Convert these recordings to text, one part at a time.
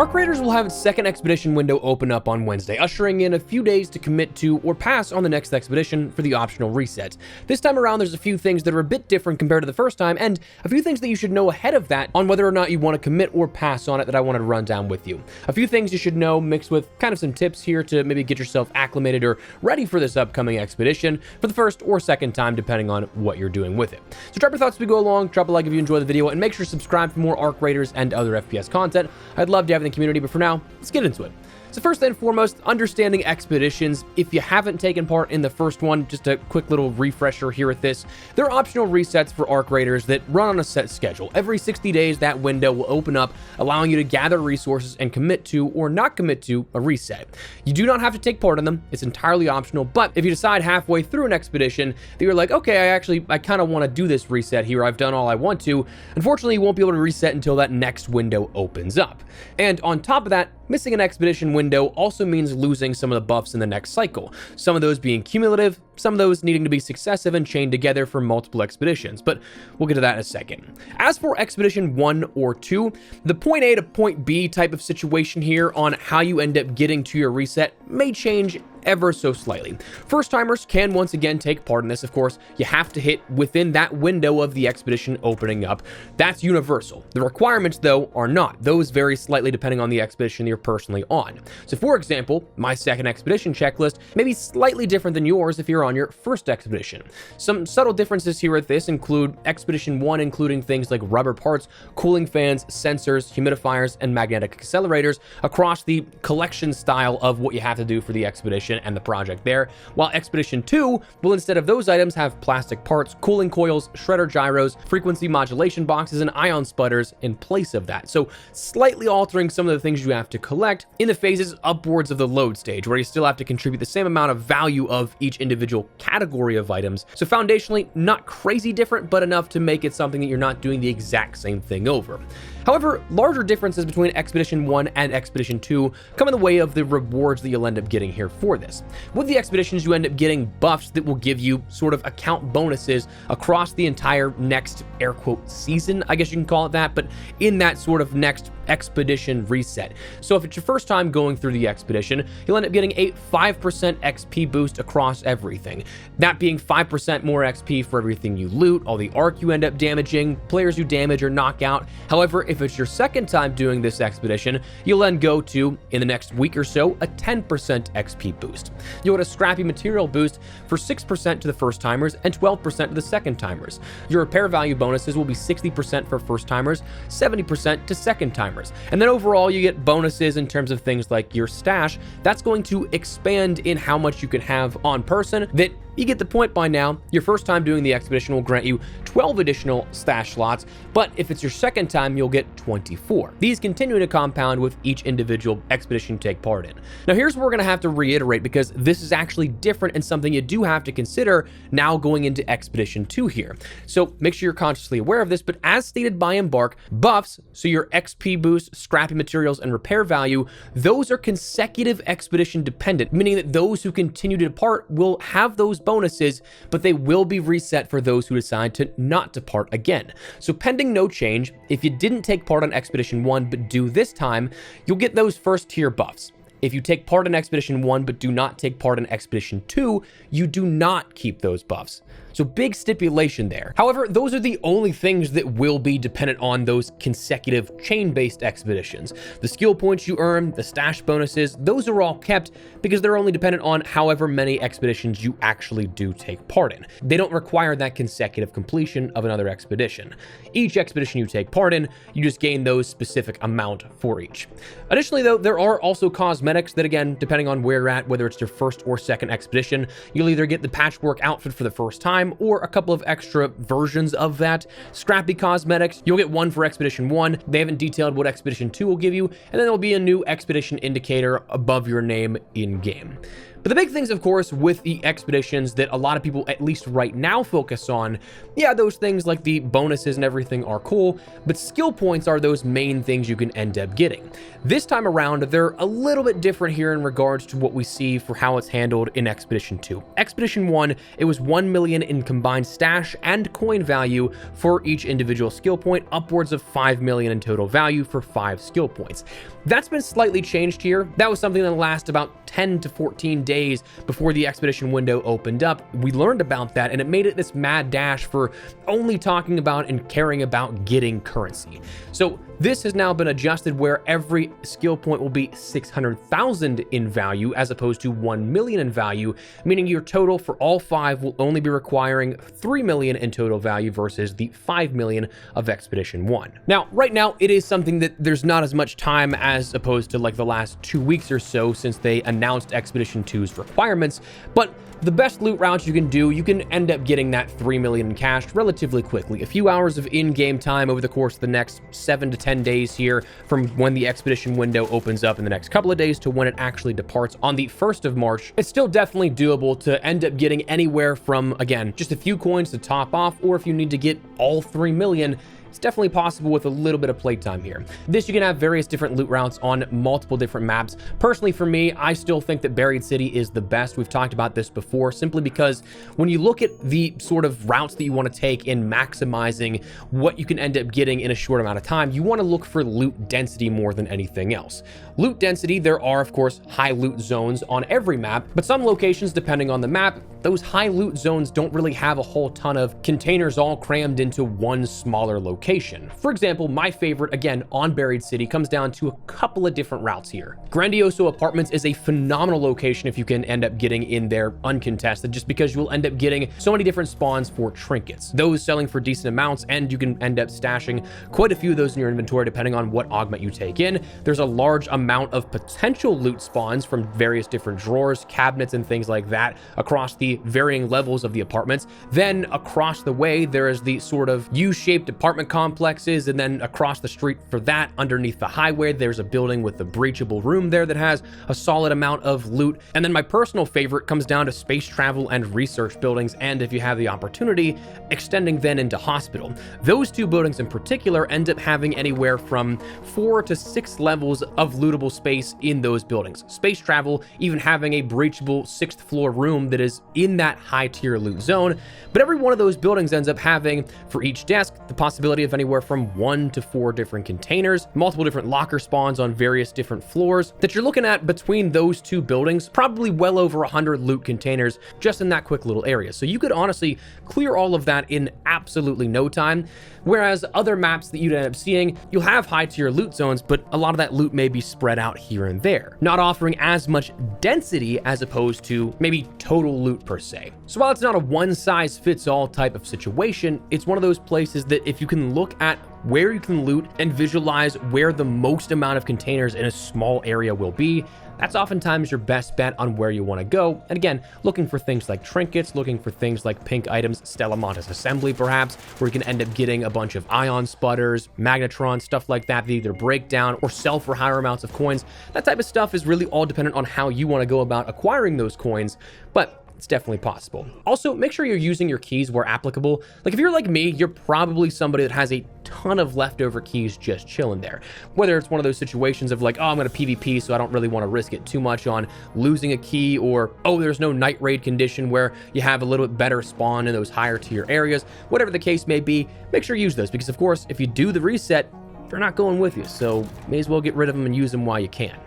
Arc Raiders will have its second expedition window open up on Wednesday, ushering in a few days to commit to or pass on the next expedition for the optional reset. This time around, there's a few things that are a bit different compared to the first time, and a few things that you should know ahead of that on whether or not you want to commit or pass on it that I wanted to run down with you. A few things you should know mixed with kind of some tips here to maybe get yourself acclimated or ready for this upcoming expedition for the first or second time, depending on what you're doing with it. So drop your thoughts as we go along, drop a like if you enjoy the video, and make sure to subscribe for more Arc Raiders and other FPS content. I'd love to have in the community, but for now, let's get into it. So first and foremost, understanding expeditions. If you haven't taken part in the first one, just a quick little refresher here at this. There are optional resets for Arc Raiders that run on a set schedule. Every 60 days, that window will open up, allowing you to gather resources and commit to or not commit to a reset. You do not have to take part in them. It's entirely optional, but if you decide halfway through an expedition that you're like, okay, I kind of want to do this reset here, I've done all I want to, unfortunately, you won't be able to reset until that next window opens up. And on top of that, missing an expedition window also means losing some of the buffs in the next cycle, some of those being cumulative, some of those needing to be successive and chained together for multiple expeditions, but we'll get to that in a second. As for Expedition 1 or 2, the point A to point B type of situation here on how you end up getting to your reset may change ever so slightly. First timers can once again take part in this. Of course, you have to hit within that window of the expedition opening up. That's universal. The requirements, though, are not. Those vary slightly depending on the expedition you're personally on. So for example, my second expedition checklist may be slightly different than yours if you're on your first expedition. Some subtle differences here at this include Expedition 1 including things like rubber parts, cooling fans, sensors, humidifiers, and magnetic accelerators across the collection style of what you have to do for the expedition and the project there, while Expedition 2 will instead of those items have plastic parts, cooling coils, shredder gyros, frequency modulation boxes, and ion sputters in place of that. So slightly altering some of the things you have to collect in the phases upwards of the load stage, where you still have to contribute the same amount of value of each individual category of items. So foundationally, not crazy different, but enough to make it something that you're not doing the exact same thing over. However, larger differences between Expedition 1 and Expedition 2 come in the way of the rewards that you'll end up getting here for this. With the expeditions, you end up getting buffs that will give you sort of account bonuses across the entire next air quote season, I guess you can call it that, but in that sort of next expedition reset. So if it's your first time going through the expedition, you'll end up getting a 5% XP boost across everything. That being 5% more XP for everything you loot, all the arc you end up damaging, players you damage or knock out. However, if it's your second time doing this expedition, you'll then go to, in the next week or so, a 10% XP boost. You'll get a scrappy material boost for 6% to the first timers and 12% to the second timers. Your repair value bonuses will be 60% for first timers, 70% to second timers. And then overall, you get bonuses in terms of things like your stash. That's going to expand in how much you can have on person. That you get the point by now. Your first time doing the expedition will grant you 12 additional stash slots, but if it's your second time, you'll get 24. These continue to compound with each individual expedition you take part in. Now, here's where we're going to have to reiterate, because this is actually different and something you do have to consider now going into Expedition 2 here. So make sure you're consciously aware of this, but as stated by Embark, buffs, so your XP boost, scrappy materials, and repair value, those are consecutive expedition dependent, meaning that those who continue to depart will have those bonuses, but they will be reset for those who decide to not depart again. So pending no change, if you didn't take part on Expedition 1 but do this time, you'll get those first tier buffs. If you take part in Expedition 1 but do not take part in Expedition 2, you do not keep those buffs. So big stipulation there. However, those are the only things that will be dependent on those consecutive chain-based expeditions. The skill points you earn, the stash bonuses, those are all kept because they're only dependent on however many expeditions you actually do take part in. They don't require that consecutive completion of another expedition. Each expedition you take part in, you just gain those specific amount for each. Additionally, though, there are also cosmetics that, again, depending on where you're at, whether it's your first or second expedition, you'll either get the patchwork outfit for the first time or a couple of extra versions of that. Scrappy cosmetics, you'll get one for Expedition 1. They haven't detailed what Expedition 2 will give you, and then there'll be a new expedition indicator above your name in-game. But the big things, of course, with the expeditions that a lot of people, at least right now, focus on, yeah, those things like the bonuses and everything are cool, but skill points are those main things you can end up getting. This time around, they're a little bit different here in regards to what we see for how it's handled in Expedition 2. Expedition 1, it was 1 million in combined stash and coin value for each individual skill point, upwards of 5 million in total value for 5 skill points. That's been slightly changed here. That was something that lasts about 10 to 14 days before the expedition window opened up. We learned about that, and it made it this mad dash for only talking about and caring about getting currency. So this has now been adjusted where every skill point will be 600,000 in value as opposed to 1 million in value, meaning your total for all 5 will only be requiring 3 million in total value versus the 5 million of Expedition 1. Now, right now, it is something that there's not as much time as opposed to like the last 2 weeks or so since they announced Expedition 2's requirements, but the best loot routes you can do, you can end up getting that 3 million in cash relatively quickly. A few hours of in-game time over the course of the next 7 to 10 days here from when the expedition window opens up in the next couple of days to when it actually departs on the 1st of March. It's still definitely doable to end up getting anywhere from, again, just a few coins to top off, or if you need to get all 3 million, it's definitely possible with a little bit of playtime here. This, you can have various different loot routes on multiple different maps. Personally, for me, I still think that Buried City is the best. We've talked about this before, simply because when you look at the sort of routes that you want to take in maximizing what you can end up getting in a short amount of time, you want to look for loot density more than anything else. Loot density, there are, of course, high loot zones on every map, but some locations, depending on the map, those high loot zones don't really have a whole ton of containers all crammed into one smaller location. For example, my favorite, again, on Buried City, comes down to a couple of different routes here. Grandioso Apartments is a phenomenal location if you can end up getting in there uncontested, just because you will end up getting so many different spawns for trinkets, those selling for decent amounts, and you can end up stashing quite a few of those in your inventory depending on what augment you take in. There's a large amount of potential loot spawns from various different drawers, cabinets, and things like that across the varying levels of the apartments. Then across the way, there is the sort of U-shaped apartment complexes, and then across the street for that, underneath the highway, there's a building with a breachable room there that has a solid amount of loot. And then my personal favorite comes down to space travel and research buildings, and if you have the opportunity, extending then into hospital. Those two buildings in particular end up having anywhere from 4 to 6 levels of lootable space in those buildings. Space travel even having a breachable 6th floor room that is in that high tier loot zone, but every one of those buildings ends up having, for each desk, the possibility of anywhere from 1 to 4 different containers, multiple different locker spawns on various different floors that you're looking at between those two buildings, probably well over 100 loot containers just in that quick little area. So you could honestly clear all of that in absolutely no time. Whereas other maps that you'd end up seeing, you'll have high tier loot zones, but a lot of that loot may be spread out here and there, not offering as much density as opposed to maybe total loot per se. So while it's not a one size fits all type of situation, it's one of those places that if you can look at where you can loot and visualize where the most amount of containers in a small area will be, that's oftentimes your best bet on where you want to go. And again, looking for things like trinkets, looking for things like pink items, Stella Montes Assembly perhaps, where you can end up getting a bunch of ion sputters, magnetrons, stuff like that either break down or sell for higher amounts of coins. That type of stuff is really all dependent on how you want to go about acquiring those coins, but it's definitely possible. Also, make sure you're using your keys where applicable. Like if you're like me, you're probably somebody that has a ton of leftover keys just chilling there. Whether it's one of those situations of like, oh, I'm going to PvP, so I don't really want to risk it too much on losing a key, or, oh, there's no night raid condition where you have a little bit better spawn in those higher tier areas. Whatever the case may be, make sure you use those, because of course, if you do the reset, they're not going with you. So may as well get rid of them and use them while you can.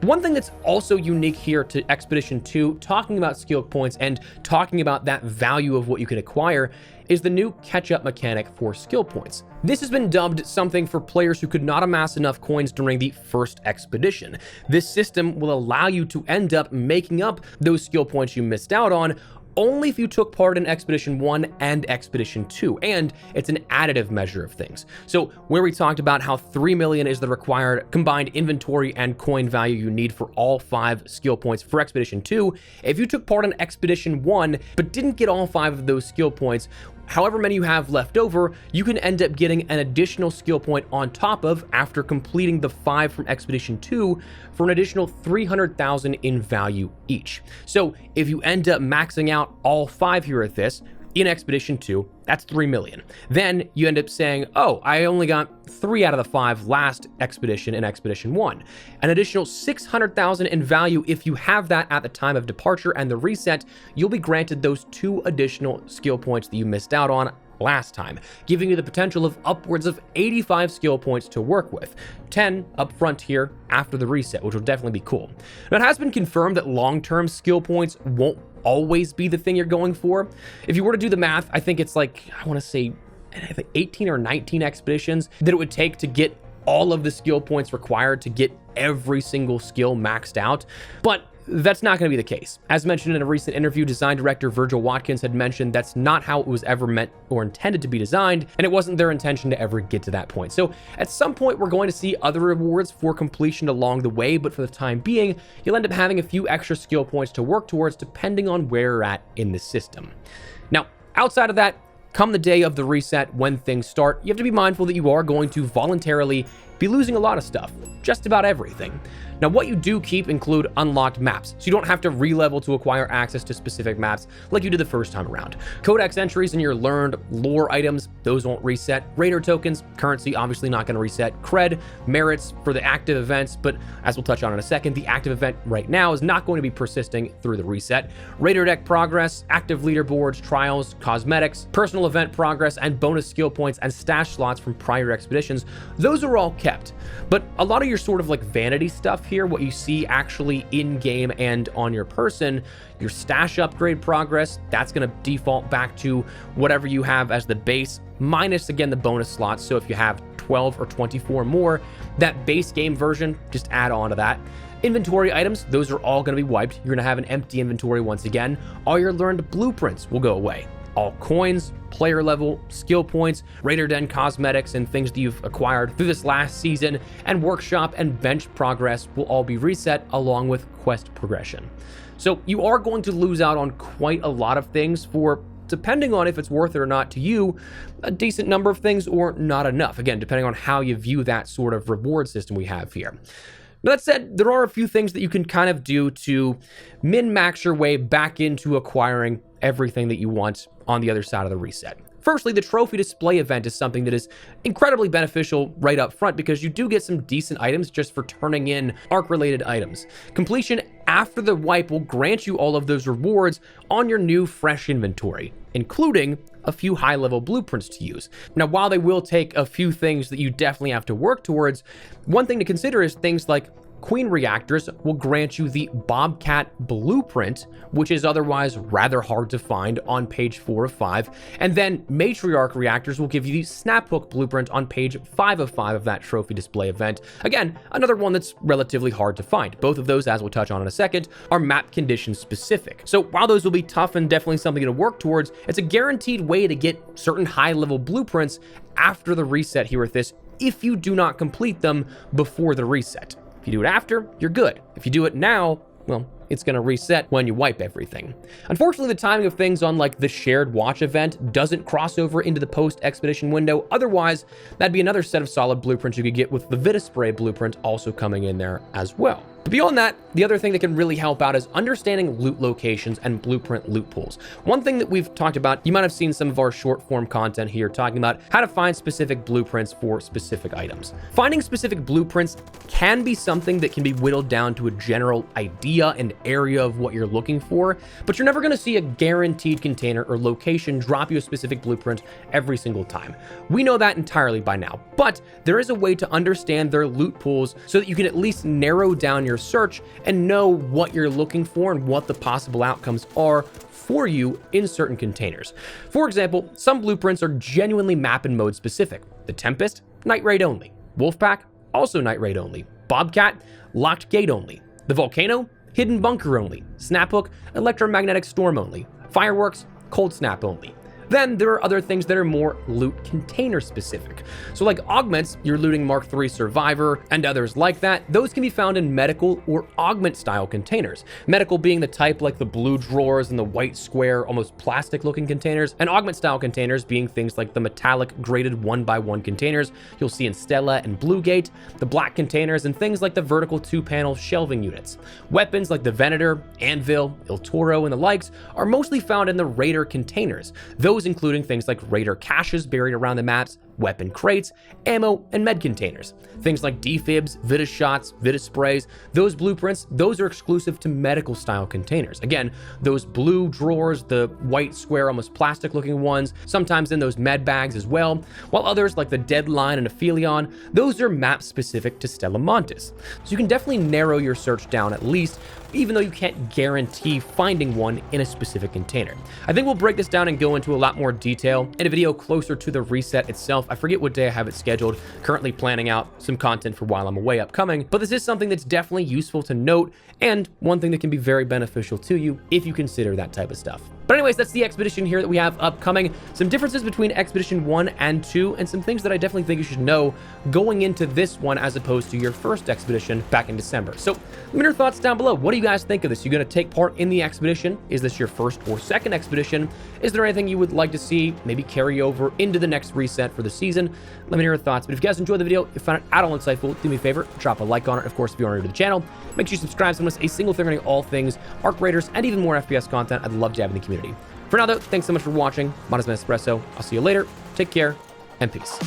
One thing that's also unique here to Expedition 2, talking about skill points and talking about that value of what you can acquire, is the new catch-up mechanic for skill points. This has been dubbed something for players who could not amass enough coins during the first expedition. This system will allow you to end up making up those skill points you missed out on only if you took part in Expedition 1 and Expedition 2, and it's an additive measure of things. So where we talked about how 3 million is the required combined inventory and coin value you need for all 5 skill points for Expedition 2, if you took part in Expedition 1 but didn't get all 5 of those skill points, however many you have left over, you can end up getting an additional skill point on top of after completing the 5 from Expedition 2 for an additional 300,000 in value each. So if you end up maxing out all 5 here at this, in Expedition 2, that's 3 million. Then you end up saying, oh, I only got 3 out of the 5 last expedition in Expedition 1. An additional 600,000 in value if you have that at the time of departure and the reset, you'll be granted those 2 additional skill points that you missed out on last time, giving you the potential of upwards of 85 skill points to work with. 10 up front here after the reset, which will definitely be cool. Now, it has been confirmed that long-term skill points won't always be the thing you're going for. If you were to do the math, I think it's like, I want to say 18 or 19 expeditions that it would take to get all of the skill points required to get every single skill maxed out. But that's not going to be the case. As mentioned in a recent interview, design director Virgil Watkins had mentioned that's not how it was ever meant or intended to be designed, and it wasn't their intention to ever get to that point. So at some point, we're going to see other rewards for completion along the way, but for the time being, you'll end up having a few extra skill points to work towards depending on where you're at in the system. Now, outside of that, come the day of the reset, when things start, you have to be mindful that you are going to voluntarily be losing a lot of stuff, just about everything. Now, what you do keep include unlocked maps, so you don't have to re-level to acquire access to specific maps like you did the first time around. Codex entries and your learned lore items, those won't reset. Raider tokens, currency, obviously not going to reset. Cred, merits for the active events, but as we'll touch on in a second, the active event right now is not going to be persisting through the reset. Raider deck progress, active leaderboards, trials, cosmetics, personal event progress, and bonus skill points and stash slots from prior expeditions, those are all kept. But a lot of your sort of like vanity stuff here, what you see actually in-game and on your person, your stash upgrade progress, that's going to default back to whatever you have as the base, minus again the bonus slots. So if you have 12 or 24 more, that base game version, just add on to that. Inventory items, those are all going to be wiped. You're going to have an empty inventory once again. All your learned blueprints will go away. All coins, player level, skill points, Raider Den cosmetics, and things that you've acquired through this last season, and workshop and bench progress will all be reset along with quest progression. So you are going to lose out on quite a lot of things for, depending on if it's worth it or not to you, a decent number of things or not enough. Again, depending on how you view that sort of reward system we have here. Now, that said, there are a few things that you can kind of do to min-max your way back into acquiring everything that you want on the other side of the reset. Firstly, the trophy display event is something that is incredibly beneficial right up front because you do get some decent items just for turning in ARC-related items. Completion after the wipe will grant you all of those rewards on your new fresh inventory, including a few high-level blueprints to use. Now, while they will take a few things that you definitely have to work towards, one thing to consider is things like Queen reactors will grant you the Bobcat blueprint, which is otherwise rather hard to find on page 4 of 5. And then Matriarch reactors will give you the Snaphook blueprint on page 5 of 5 of that trophy display event. Again, another one that's relatively hard to find. Both of those, as we'll touch on in a second, are map condition specific. So while those will be tough and definitely something to work towards, it's a guaranteed way to get certain high-level blueprints after the reset here with this, if you do not complete them before the reset. If you do it after, you're good. If you do it now, well, it's going to reset when you wipe everything. Unfortunately, the timing of things on like the shared watch event doesn't cross over into the post-expedition window. Otherwise, that'd be another set of solid blueprints you could get with the Vitaspray blueprint also coming in there as well. But beyond that, the other thing that can really help out is understanding loot locations and blueprint loot pools. One thing that we've talked about, you might have seen some of our short form content here talking about how to find specific blueprints for specific items. Finding specific blueprints can be something that can be whittled down to a general idea and area of what you're looking for, but you're never going to see a guaranteed container or location drop you a specific blueprint every single time. We know that entirely by now, but there is a way to understand their loot pools so that you can at least narrow down your search and know what you're looking for and what the possible outcomes are for you in certain containers. For example, some blueprints are genuinely map and mode specific. The Tempest, night raid only. Wolfpack, also night raid only. Bobcat, locked gate only. The Volcano, hidden bunker only. Snaphook, electromagnetic storm only. Fireworks, cold snap only. Then there are other things that are more loot container specific. So like augments, you're looting Mark III Survivor and others like that, those can be found in medical or augment style containers. Medical being the type like the blue drawers and the white square, almost plastic looking containers, and augment style containers being things like the metallic graded 1x1 containers you'll see in Stella and Bluegate, the black containers, and things like the vertical 2-panel shelving units. Weapons like the Venator, Anvil, Il Toro, and the likes are mostly found in the Raider containers, those including things like Raider caches buried around the maps, weapon crates, ammo, and med containers. Things like defibs, Vita shots, Vita sprays, those blueprints, those are exclusive to medical style containers. Again, those blue drawers, the white square, almost plastic looking ones, sometimes in those med bags as well, while others like the Deadline and Aphelion, those are map specific to Stella Montis. So you can definitely narrow your search down at least, even though you can't guarantee finding one in a specific container. I think we'll break this down and go into a lot more detail in a video closer to the reset itself. I forget what day I have it scheduled, currently planning out some content for while I'm away upcoming, but this is something that's definitely useful to note and one thing that can be very beneficial to you if you consider that type of stuff. But anyways, that's the expedition here that we have upcoming. Some differences between Expedition 1 and 2, and some things that I definitely think you should know going into this one as opposed to your first expedition back in December. So let me know your thoughts down below. What do you guys think of this? You going to take part in the expedition? Is this your first or second expedition? Is there anything you would like to see maybe carry over into the next reset for the season? Let me know your thoughts. But if you guys enjoyed the video, if you found it at all insightful, do me a favor, drop a like on it. Of course, if you are new to the channel, make sure you subscribe so you don't miss a single thing regarding all things Arc Raiders and even more FPS content. I'd love to have in the community. For now, though, thanks so much for watching. My name is Espresso. I'll see you later. Take care, and peace.